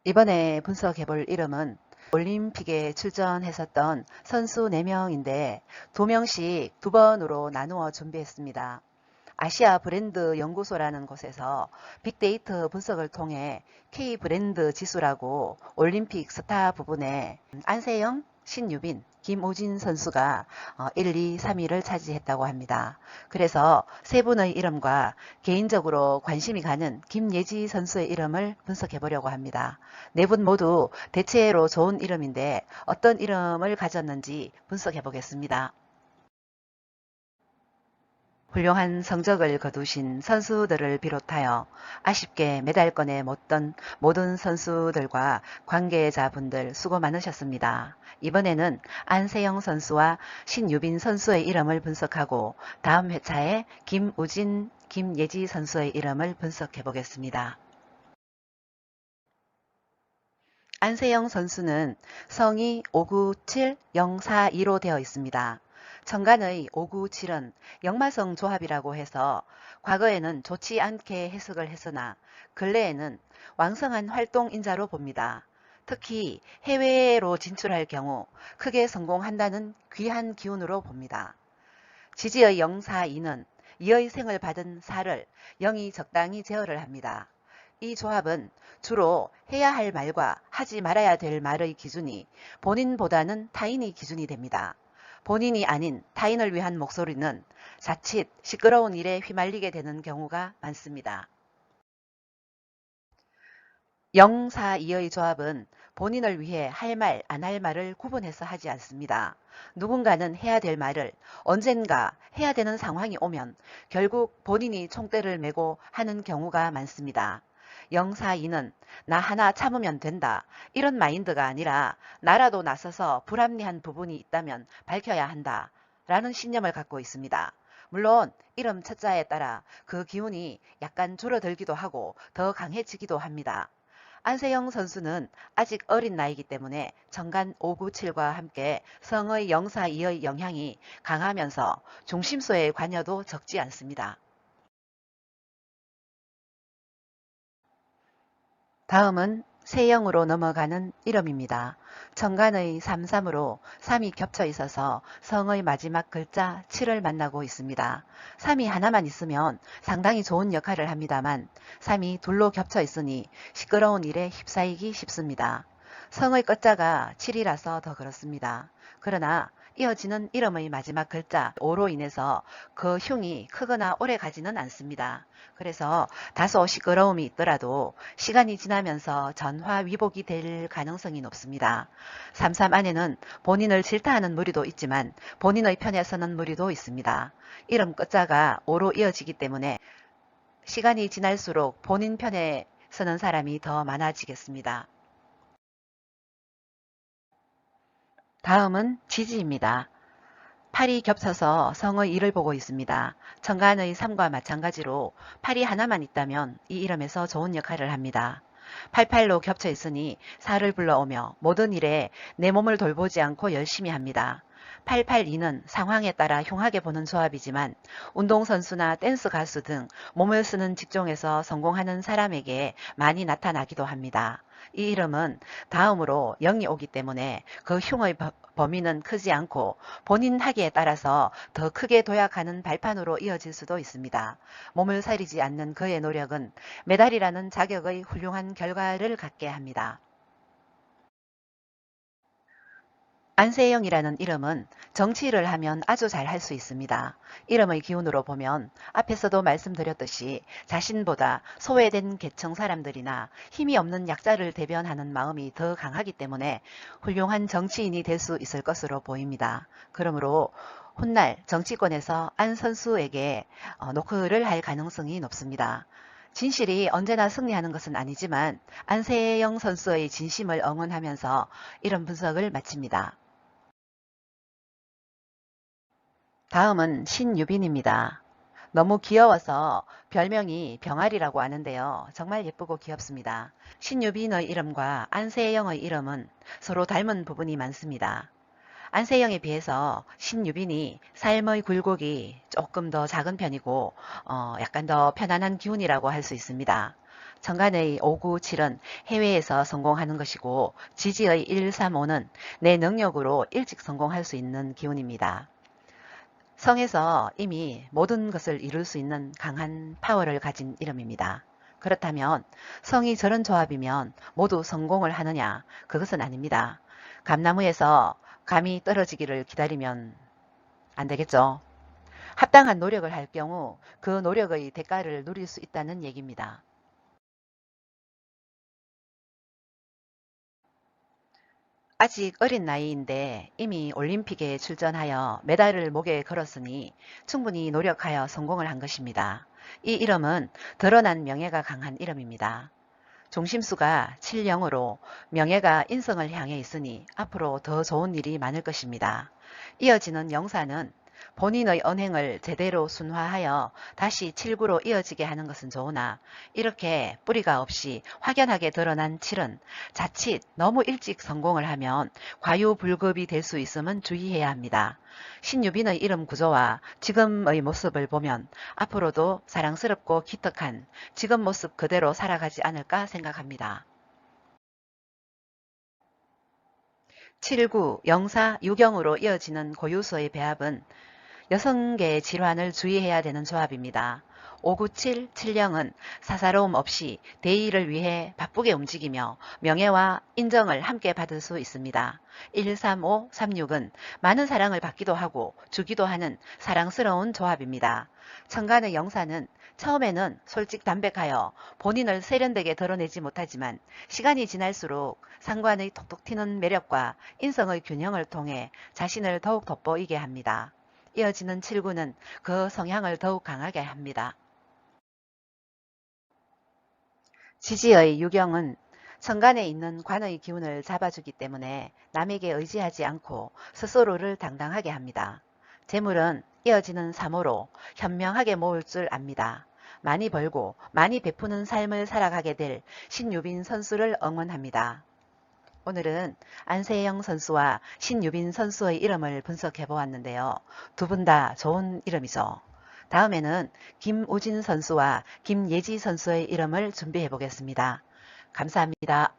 이번에 분석해볼 이름은 올림픽에 출전했었던 선수 4명인데 2명씩 2번으로 나누어 준비했습니다. 아시아 브랜드 연구소라는 곳에서 빅데이터 분석을 통해 K 브랜드 지수라고 올림픽 스타 부분에 안세영, 신유빈, 김우진 선수가 1, 2, 3위를 차지했다고 합니다. 그래서 세 분의 이름과 개인적으로 관심이 가는 김예지 선수의 이름을 분석해 보려고 합니다. 네 분 모두 대체로 좋은 이름인데 어떤 이름을 가졌는지 분석해 보겠습니다. 훌륭한 성적을 거두신 선수들을 비롯하여 아쉽게 메달권에 못 든 모든 선수들과 관계자분들 수고 많으셨습니다. 이번에는 안세영 선수와 신유빈 선수의 이름을 분석하고 다음 회차에 김우진, 김예지 선수의 이름을 분석해 보겠습니다. 안세영 선수는 성이 597042로 되어 있습니다. 천간의 597은 역마성 조합이라고 해서 과거에는 좋지 않게 해석을 했으나 근래에는 왕성한 활동인자로 봅니다. 특히 해외로 진출할 경우 크게 성공한다는 귀한 기운으로 봅니다. 지지의 영사이는 이의 생을 받은 사를 영이 적당히 제어를 합니다. 이 조합은 주로 해야 할 말과 하지 말아야 될 말의 기준이 본인보다는 타인이 기준이 됩니다. 본인이 아닌 타인을 위한 목소리는 자칫 시끄러운 일에 휘말리게 되는 경우가 많습니다. 영사이의 조합은 본인을 위해 할 말, 안 할 말을 구분해서 하지 않습니다. 누군가는 해야 될 말을 언젠가 해야 되는 상황이 오면 결국 본인이 총대를 메고 하는 경우가 많습니다. 영사이는 나 하나 참으면 된다 이런 마인드가 아니라 나라도 나서서 불합리한 부분이 있다면 밝혀야 한다 라는 신념을 갖고 있습니다. 물론 이름 첫자에 따라 그 기운이 약간 줄어들기도 하고 더 강해지기도 합니다. 안세영 선수는 아직 어린 나이이기 때문에 정간 597과 함께 성의 영사 2의 영향이 강하면서 중심소의 관여도 적지 않습니다. 다음은 세영으로 넘어가는 이름입니다. 정간의 33으로 3이 겹쳐 있어서 성의 마지막 글자 7을 만나고 있습니다. 3이 하나만 있으면 상당히 좋은 역할을 합니다만 3이 둘로 겹쳐 있으니 시끄러운 일에 휩싸이기 쉽습니다. 성의 끝자가 7이라서 더 그렇습니다. 그러나 이어지는 이름의 마지막 글자 5로 인해서 그 흉이 크거나 오래 가지는 않습니다. 그래서 다소 시끄러움이 있더라도 시간이 지나면서 전화위복이 될 가능성이 높습니다. 33 안에는 본인을 질타하는 무리도 있지만 본인의 편에 서는 무리도 있습니다. 이름 끝자가 5로 이어지기 때문에 시간이 지날수록 본인 편에 서는 사람이 더 많아지겠습니다. 다음은 지지입니다. 팔이 겹쳐서 성의 2를 보고 있습니다. 천간의 3과 마찬가지로 팔이 하나만 있다면 이 이름에서 좋은 역할을 합니다. 88로 겹쳐 있으니 4를 불러오며 모든 일에 내 몸을 돌보지 않고 열심히 합니다. 882는 상황에 따라 흉하게 보는 조합이지만 운동선수나 댄스 가수 등 몸을 쓰는 직종에서 성공하는 사람에게 많이 나타나기도 합니다. 이 이름은 다음으로 0이 오기 때문에 그 흉의 범위는 크지 않고 본인 하기에 따라서 더 크게 도약하는 발판으로 이어질 수도 있습니다. 몸을 사리지 않는 그의 노력은 메달이라는 자격의 훌륭한 결과를 갖게 합니다. 안세영이라는 이름은 정치를 하면 아주 잘 할 수 있습니다. 이름의 기운으로 보면 앞에서도 말씀드렸듯이 자신보다 소외된 계층 사람들이나 힘이 없는 약자를 대변하는 마음이 더 강하기 때문에 훌륭한 정치인이 될 수 있을 것으로 보입니다. 그러므로 훗날 정치권에서 안 선수에게 노크를 할 가능성이 높습니다. 진실이 언제나 승리하는 것은 아니지만 안세영 선수의 진심을 응원하면서 이런 분석을 마칩니다. 다음은 신유빈입니다. 너무 귀여워서 별명이 병아리라고 하는데요. 정말 예쁘고 귀엽습니다. 신유빈의 이름과 안세영의 이름은 서로 닮은 부분이 많습니다. 안세영에 비해서 신유빈이 삶의 굴곡이 조금 더 작은 편이고 약간 더 편안한 기운이라고 할 수 있습니다. 정관의 5, 9, 7은 해외에서 성공하는 것이고 지지의 1, 3, 5는 내 능력으로 일찍 성공할 수 있는 기운입니다. 성에서 이미 모든 것을 이룰 수 있는 강한 파워를 가진 이름입니다. 그렇다면 성이 저런 조합이면 모두 성공을 하느냐? 그것은 아닙니다. 감나무에서 감이 떨어지기를 기다리면 안 되겠죠. 합당한 노력을 할 경우 그 노력의 대가를 누릴 수 있다는 얘기입니다. 아직 어린 나이인데 이미 올림픽에 출전하여 메달을 목에 걸었으니 충분히 노력하여 성공을 한 것입니다. 이 이름은 드러난 명예가 강한 이름입니다. 종심수가 7영으로 명예가 인성을 향해 있으니 앞으로 더 좋은 일이 많을 것입니다. 이어지는 영사는 본인의 언행을 제대로 순화하여 다시 7구로 이어지게 하는 것은 좋으나 이렇게 뿌리가 없이 확연하게 드러난 7은 자칫 너무 일찍 성공을 하면 과유불급이 될 수 있음은 주의해야 합니다. 신유빈의 이름 구조와 지금의 모습을 보면 앞으로도 사랑스럽고 기특한 지금 모습 그대로 살아가지 않을까 생각합니다. 7구, 영사, 유경으로 이어지는 고유수의 배합은 여성계의 질환을 주의해야 되는 조합입니다. 597, 7영은 사사로움 없이 대의를 위해 바쁘게 움직이며 명예와 인정을 함께 받을 수 있습니다. 135, 36은 많은 사랑을 받기도 하고 주기도 하는 사랑스러운 조합입니다. 천간의 영사는 처음에는 솔직담백하여 본인을 세련되게 드러내지 못하지만 시간이 지날수록 상관의 톡톡 튀는 매력과 인성의 균형을 통해 자신을 더욱 돋보이게 합니다. 이어지는 7구는 그 성향을 더욱 강하게 합니다. 지지의 유경은 천간에 있는 관의 기운을 잡아주기 때문에 남에게 의지하지 않고 스스로를 당당하게 합니다. 재물은 이어지는 3호로 현명하게 모을 줄 압니다. 많이 벌고 많이 베푸는 삶을 살아가게 될 신유빈 선수를 응원합니다. 오늘은 안세영 선수와 신유빈 선수의 이름을 분석해 보았는데요. 두 분 다 좋은 이름이죠. 다음에는 김우진 선수와 김예지 선수의 이름을 준비해 보겠습니다. 감사합니다.